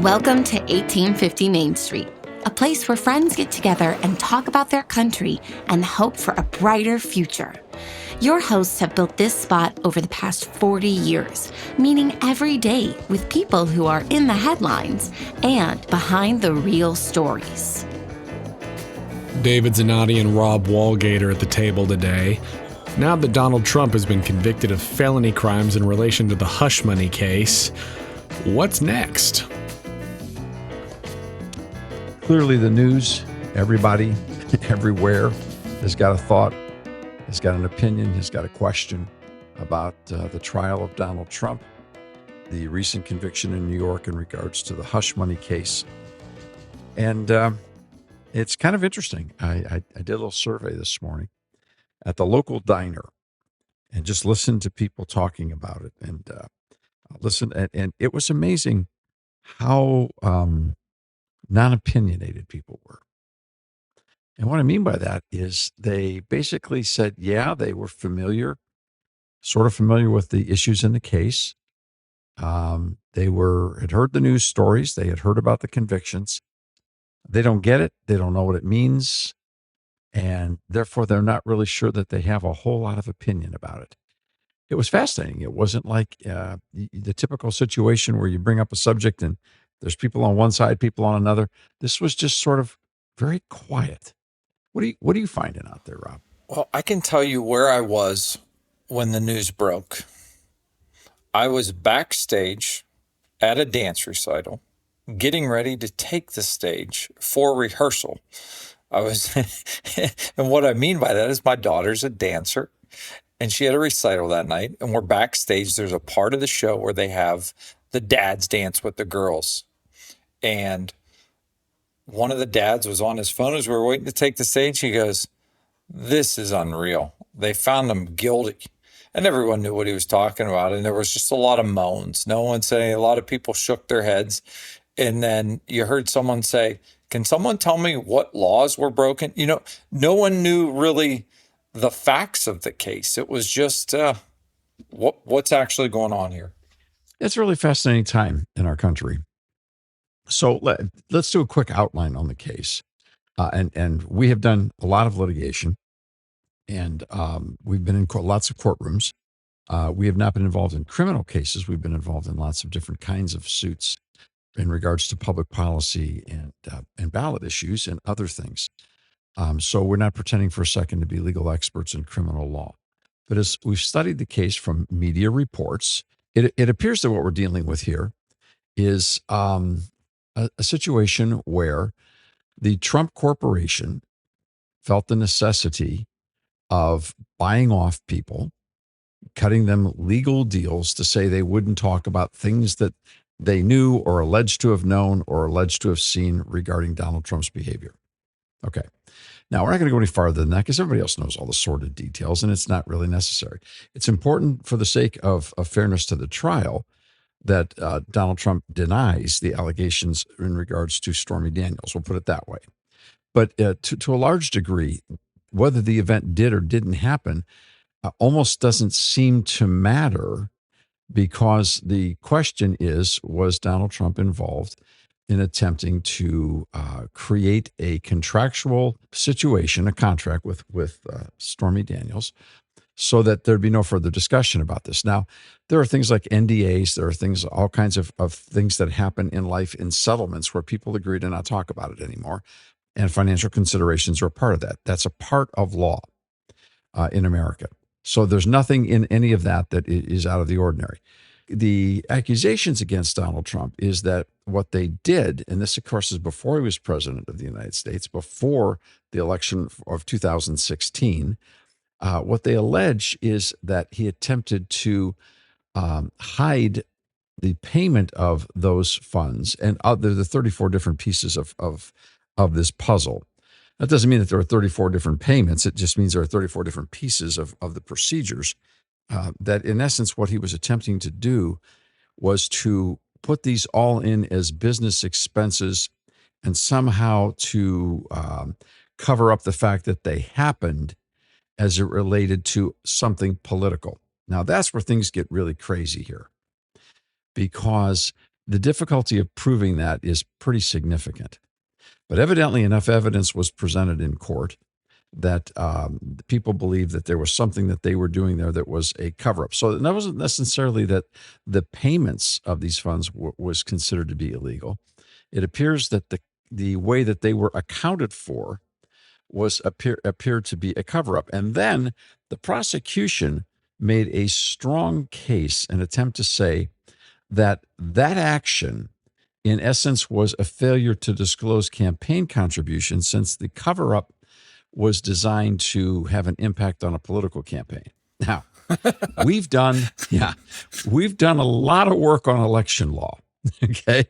Welcome to 1850 Main Street, a place where friends get together and talk about their country and hope for a brighter future. Your hosts have built this spot over the past 40 years, meeting every day with people who are in the headlines and behind the real stories. David Zanotti and Rob Walgate are at the table today. Now that Donald Trump has been convicted of felony crimes in relation to the hush money case, what's next? Clearly the news, everybody, everywhere has got a thought, has got an opinion, has got a question about the trial of Donald Trump, the recent conviction in New York in regards to the hush money case. And it's kind of interesting. I did a little survey this morning at the local diner and just listened to people talking about it and and it was amazing how non-opinionated people were. And what I mean by that is they basically said, yeah, they were sort of familiar with the issues in the case. They had heard the news stories. They had heard about the convictions. They don't get it. They don't know what it means. And therefore, they're not really sure that they have a whole lot of opinion about it. It was fascinating. It wasn't like the typical situation where you bring up a subject and there's people on one side, people on another. This was just sort of very quiet. What are you finding out there, Rob? Well, I can tell you where I was when the news broke. I was backstage at a dance recital, getting ready to take the stage for rehearsal. And what I mean by that is my daughter's a dancer, and she had a recital that night, and we're backstage. There's a part of the show where they have the dads dance with the girls. And one of the dads was on his phone as we were waiting to take the stage. He goes, "This is unreal. They found him guilty." And everyone knew what he was talking about. And there was just a lot of moans. No one saying, a lot of people shook their heads. And then you heard someone say, "Can someone tell me what laws were broken?" No one knew really the facts of the case. It was just what's actually going on here. It's a really fascinating time in our country. So let's do a quick outline on the case. And we have done a lot of litigation, and we've been in lots of courtrooms. We have not been involved in criminal cases. We've been involved in lots of different kinds of suits in regards to public policy and ballot issues and other things. So we're not pretending for a second to be legal experts in criminal law. But as we've studied the case from media reports, it appears that what we're dealing with here is a situation where the Trump Corporation felt the necessity of buying off people, cutting them legal deals to say they wouldn't talk about things that they knew or alleged to have known or alleged to have seen regarding Donald Trump's behavior. Okay. Now, we're not going to go any farther than that because everybody else knows all the sordid details, and it's not really necessary. It's important for the sake of fairness to the trial that Donald Trump denies the allegations in regards to Stormy Daniels. We'll put it that way. But to a large degree, whether the event did or didn't happen almost doesn't seem to matter, because the question is, was Donald Trump involved in attempting to create a contractual situation, a contract with Stormy Daniels, so that there'd be no further discussion about this. Now, there are things like NDAs, there are things, all kinds of things that happen in life in settlements where people agree to not talk about it anymore, and financial considerations are a part of that. That's a part of law in America. So there's nothing in any of that that is out of the ordinary. The accusations against Donald Trump is that what they did, and this, of course, is before he was president of the United States, before the election of 2016, what they allege is that he attempted to hide the payment of those funds and the 34 different pieces of this puzzle. That doesn't mean that there are 34 different payments. It just means there are 34 different pieces of the procedures. That in essence, what he was attempting to do was to put these all in as business expenses and somehow to cover up the fact that they happened as it related to something political. Now, that's where things get really crazy here, because the difficulty of proving that is pretty significant. But evidently enough evidence was presented in court that people believed that there was something that they were doing there that was a cover-up. So that wasn't necessarily that the payments of these funds was considered to be illegal. It appears that the way that they were accounted for appeared to be a cover-up. And then the prosecution made a strong case, an attempt to say that action, in essence, was a failure to disclose campaign contributions, since the cover-up was designed to have an impact on a political campaign. Now, we've done a lot of work on election law, okay?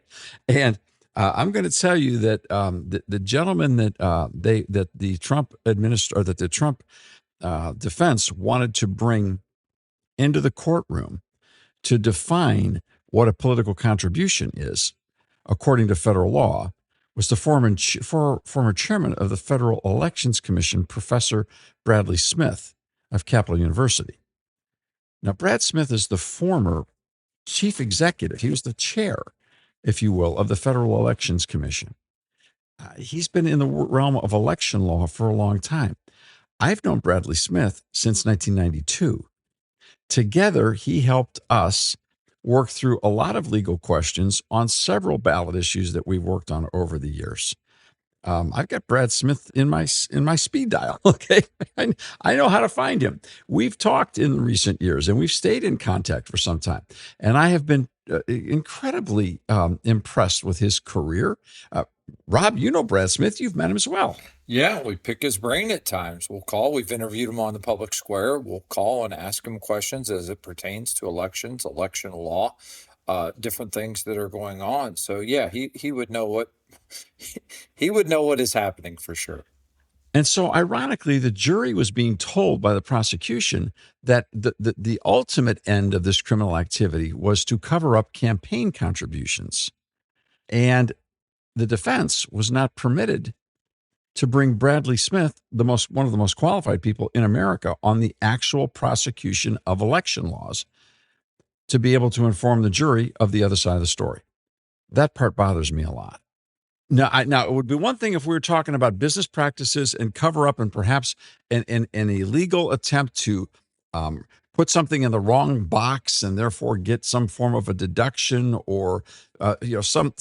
And I'm going to tell you that the gentleman that the Trump defense wanted to bring into the courtroom to define what a political contribution is, according to federal law, was the former chairman of the Federal Elections Commission, Professor Bradley Smith of Capital University. Now, Brad Smith is the former chief executive. He was the chair, if you will, of the Federal Elections Commission. He's been in the realm of election law for a long time. I've known Bradley Smith since 1992. Together, he helped us work through a lot of legal questions on several ballot issues that we've worked on over the years. I've got Brad Smith in my speed dial. Okay, I know how to find him. We've talked in recent years, and we've stayed in contact for some time. And I have been incredibly impressed with his career. Rob, you know Brad Smith. You've met him as well. Yeah, we pick his brain at times. We'll call. We've interviewed him on the public square. We'll call and ask him questions as it pertains to elections, election law, different things that are going on. So yeah, he would know what he would know what is happening for sure. And so, ironically, the jury was being told by the prosecution that the ultimate end of this criminal activity was to cover up campaign contributions, and the defense was not permitted to bring Bradley Smith, one of the most qualified people in America on the actual prosecution of election laws, to be able to inform the jury of the other side of the story. That part bothers me a lot. Now, it would be one thing if we were talking about business practices and cover up, and perhaps an illegal attempt to put something in the wrong box and therefore get some form of a deduction, or some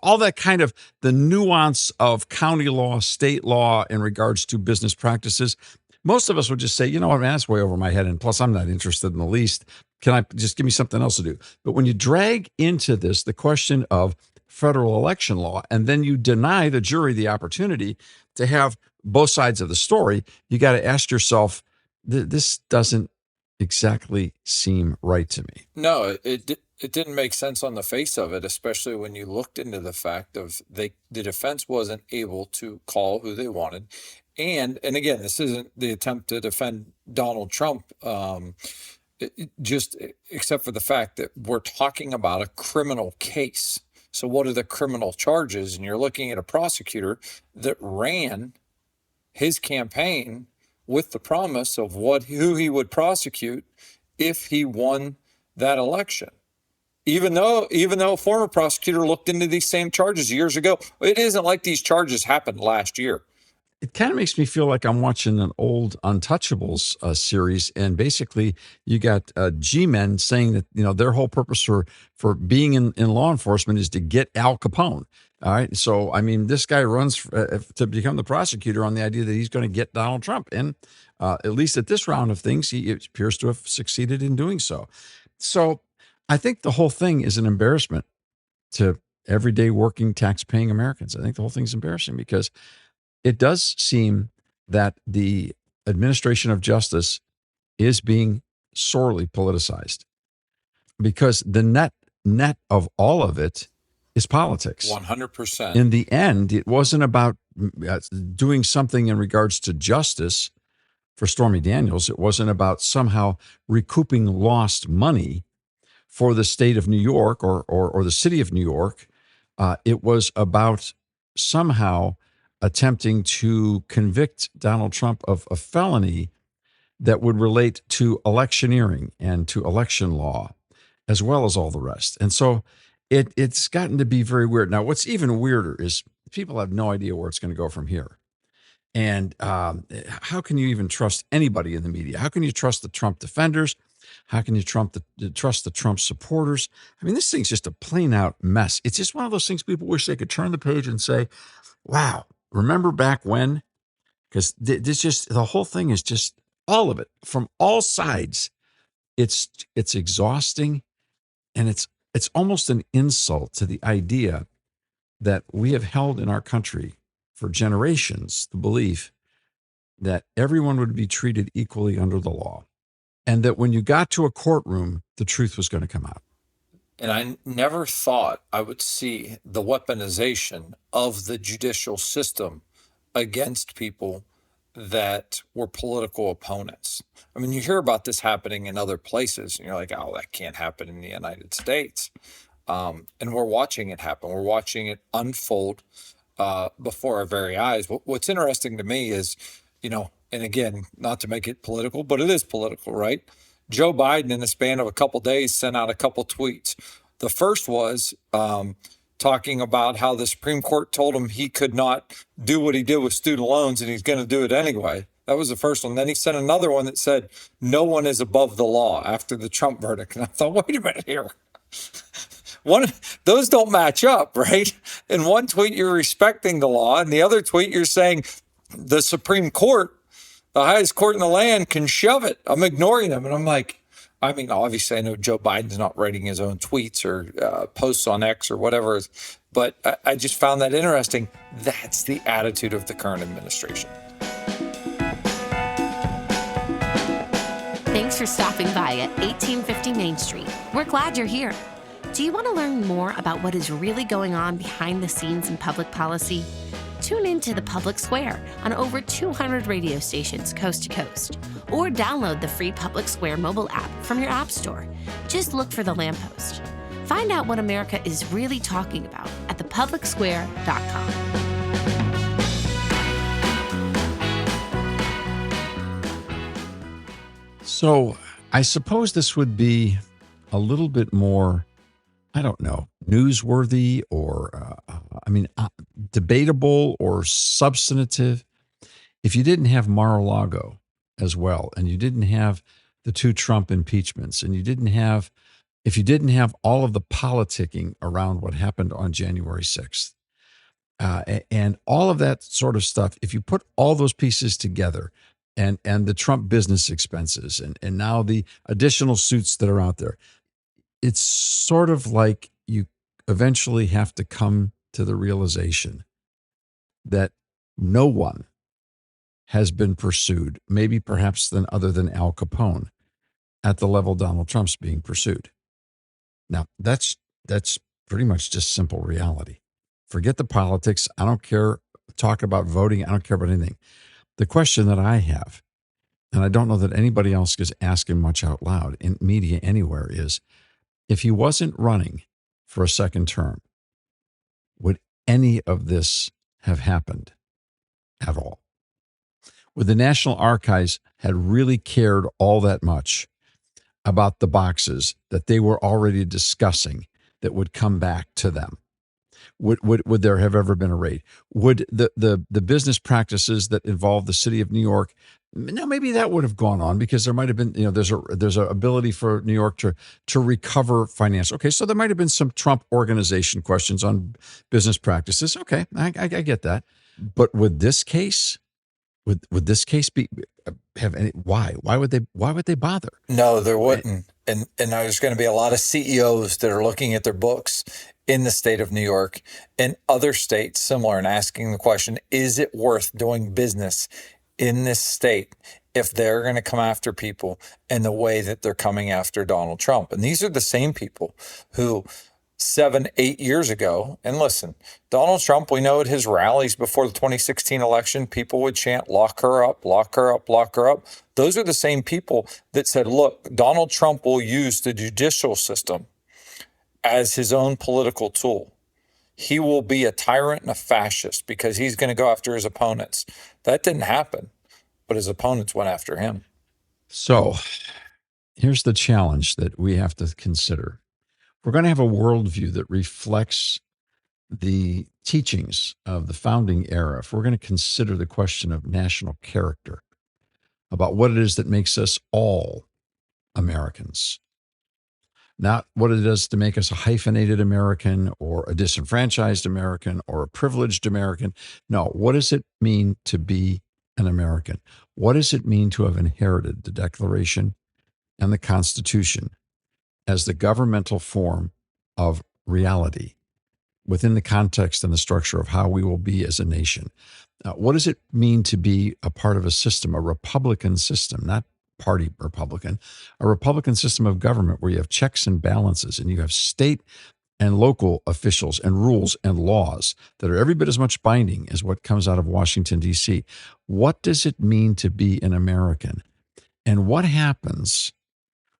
all that kind of the nuance of county law, state law in regards to business practices. Most of us would just say, you know what, man, that's way over my head, and plus I'm not interested in the least. Can I just give me something else to do? But when you drag into this the question of federal election law, and then you deny the jury the opportunity to have both sides of the story, you got to ask yourself, this doesn't exactly seem right to me. No, it didn't make sense on the face of it, especially when you looked into the fact of the defense wasn't able to call who they wanted. And again, this isn't the attempt to defend Donald Trump, just except for the fact that we're talking about a criminal case. So what are the criminal charges? And you're looking at a prosecutor that ran his campaign with the promise of who he would prosecute if he won that election. Even though a former prosecutor looked into these same charges years ago, it isn't like these charges happened last year. It kind of makes me feel like I'm watching an old Untouchables series, and basically you got G-men saying that their whole purpose for being in law enforcement is to get Al Capone. All right, so I mean, this guy runs to become the prosecutor on the idea that he's going to get Donald Trump, and at least at this round of things, he appears to have succeeded in doing so. So I think the whole thing is an embarrassment to everyday working, tax-paying Americans. I think the whole thing's embarrassing because it does seem that the administration of justice is being sorely politicized, because the net of all of it is politics. 100%. In the end, it wasn't about doing something in regards to justice for Stormy Daniels. It wasn't about somehow recouping lost money for the state of New York or the city of New York. It was about somehow attempting to convict Donald Trump of a felony that would relate to electioneering and to election law, as well as all the rest. And so it's gotten to be very weird. Now, what's even weirder is people have no idea where it's going to go from here. And how can you even trust anybody in the media? How can you trust the Trump defenders? How can you trust the Trump supporters? I mean, this thing's just a plain out mess. It's just one of those things people wish they could turn the page and say, wow, remember back when? Because the whole thing is just all of it from all sides. It's exhausting, and it's almost an insult to the idea that we have held in our country for generations the belief that everyone would be treated equally under the law, and that when you got to a courtroom, the truth was going to come out. And I never thought I would see the weaponization of the judicial system against people that were political opponents. I mean, you hear about this happening in other places, and you're like, oh, that can't happen in the United States. And we're watching it happen. We're watching it unfold before our very eyes. What's interesting to me is, and again, not to make it political, but it is political, right? Joe Biden, in the span of a couple days, sent out a couple tweets. The first was talking about how the Supreme Court told him he could not do what he did with student loans, and he's going to do it anyway. That was the first one. Then he sent another one that said, no one is above the law after the Trump verdict. And I thought, wait a minute here. Those don't match up, right? In one tweet, you're respecting the law. In the other tweet, you're saying the Supreme Court, the highest court in the land, can shove it. I'm ignoring them. And I'm like, I mean, obviously, I know Joe Biden's not writing his own tweets or posts on X or whatever, but I just found that interesting. That's the attitude of the current administration. Thanks for stopping by at 1850 Main Street. We're glad you're here. Do you want to learn more about what is really going on behind the scenes in public policy? Tune in to The Public Square on over 200 radio stations coast to coast. Or download the free Public Square mobile app from your app store. Just look for The Lamppost. Find out what America is really talking about at thepublicsquare.com. So I suppose this would be a little bit more, I don't know, newsworthy or, debatable or substantive if you didn't have Mar-a-Lago as well, and you didn't have the two Trump impeachments, and if you didn't have all of the politicking around what happened on January 6th, and all of that sort of stuff, if you put all those pieces together, and the Trump business expenses, and now the additional suits that are out there, it's sort of like you eventually have to come to the realization that no one has been pursued, maybe perhaps other than Al Capone, at the level Donald Trump's being pursued. Now, that's pretty much just simple reality. Forget the politics. I don't care. Talk about voting. I don't care about anything. The question that I have, and I don't know that anybody else is asking much out loud in media anywhere, is if he wasn't running for a second term, would any of this have happened at all? Would the National Archives had really cared all that much about the boxes that they were already discussing that would come back to them? Would there have ever been a raid? Would the business practices that involve the city of New York, now maybe that would have gone on because there might have been, there's a ability for New York to recover finance. Okay, so there might have been some Trump organization questions on business practices. Okay, I get that. But would this case be have any? Why would they bother? No, there wouldn't. And there's going to be a lot of CEOs that are looking at their books in the state of New York and other states similar and asking the question, is it worth doing business in this state if they're going to come after people in the way that they're coming after Donald Trump? And these are the same people who 7-8 years ago, and listen, Donald Trump, we know at his rallies before the 2016 election, people would chant, lock her up, lock her up, lock her up. Those are the same people that said, look, Donald Trump will use the judicial system as his own political tool. He will be a tyrant and a fascist because he's going to go after his opponents. That didn't happen, but his opponents went after him. So here's the challenge that we have to consider. we're going to have a worldview that reflects the teachings of the founding era, if we're going to consider the question of national character, about what it is that makes us all Americans, not what it does to make us a hyphenated American or a disenfranchised American or a privileged American. No, what does it mean to be an American? What does it mean to have inherited the Declaration and the Constitution as the governmental form of reality within the context and the structure of how we will be as a nation? What does it mean to be a part of a system, a Republican system, not party Republican, a Republican system of government where you have checks and balances and you have state and local officials and rules and laws that are every bit as much binding as what comes out of Washington, D.C.? What does it mean to be an American? And what happens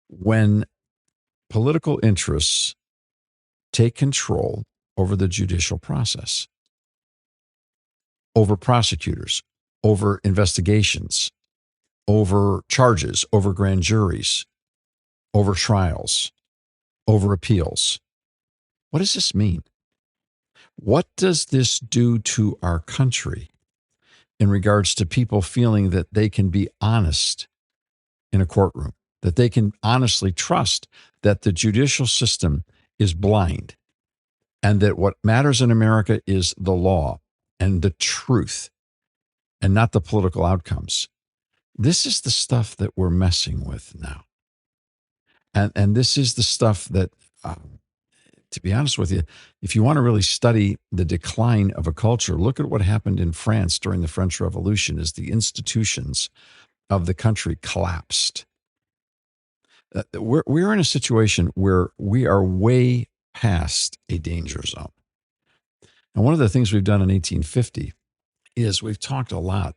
when political interests take control over the judicial process, over prosecutors, over investigations, over charges, over grand juries, over trials, over appeals? What does this mean? What does this do to our country in regards to people feeling that they can be honest in a courtroom, that they can honestly trust that the judicial system is blind, and that what matters in America is the law and the truth and not the political outcomes? This is the stuff that we're messing with now. And this is the stuff that, to be honest with you, if you want to really study the decline of a culture, look at what happened in France during the French Revolution as the institutions of the country collapsed. We're in a situation where we are way past a danger zone. And one of the things we've done in 1850 is we've talked a lot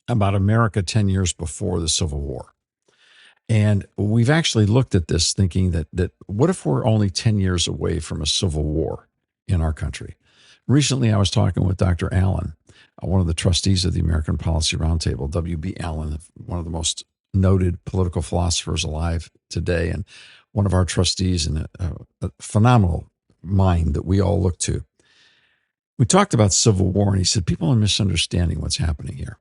about America 10 years before the Civil War. And we've actually looked at this thinking that what if we're only 10 years away from a civil war in our country? Recently, I was talking with Dr. Allen, one of the trustees of the American Policy Roundtable, W.B. Allen, one of the most noted political philosophers alive today, and one of our trustees and a phenomenal mind that we all look to. We talked about civil war, and he said, people are misunderstanding what's happening here.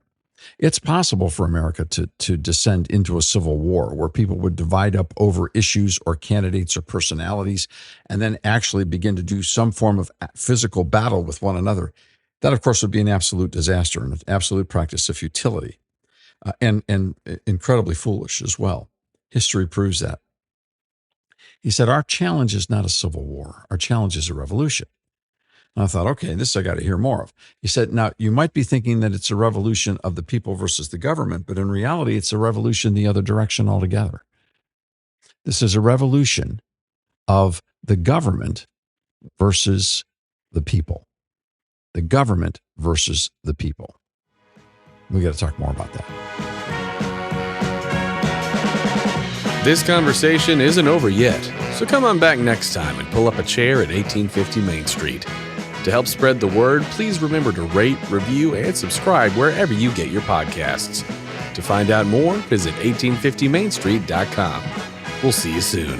It's possible for America to descend into a civil war where people would divide up over issues or candidates or personalities and then actually begin to do some form of physical battle with one another. That, of course, would be an absolute disaster and an absolute practice of futility and incredibly foolish as well. History proves that. He said, our challenge is not a civil war. Our challenge is a revolution. And I thought, okay, this I got to hear more of. He said, now, you might be thinking that it's a revolution of the people versus the government, but in reality, it's a revolution the other direction altogether. This is a revolution of the government versus the people. The government versus the people. We got to talk more about that. This conversation isn't over yet, so come on back next time and pull up a chair at 1850 Main Street. To help spread the word, please remember to rate, review, and subscribe wherever you get your podcasts. To find out more, visit 1850mainstreet.com. We'll see you soon.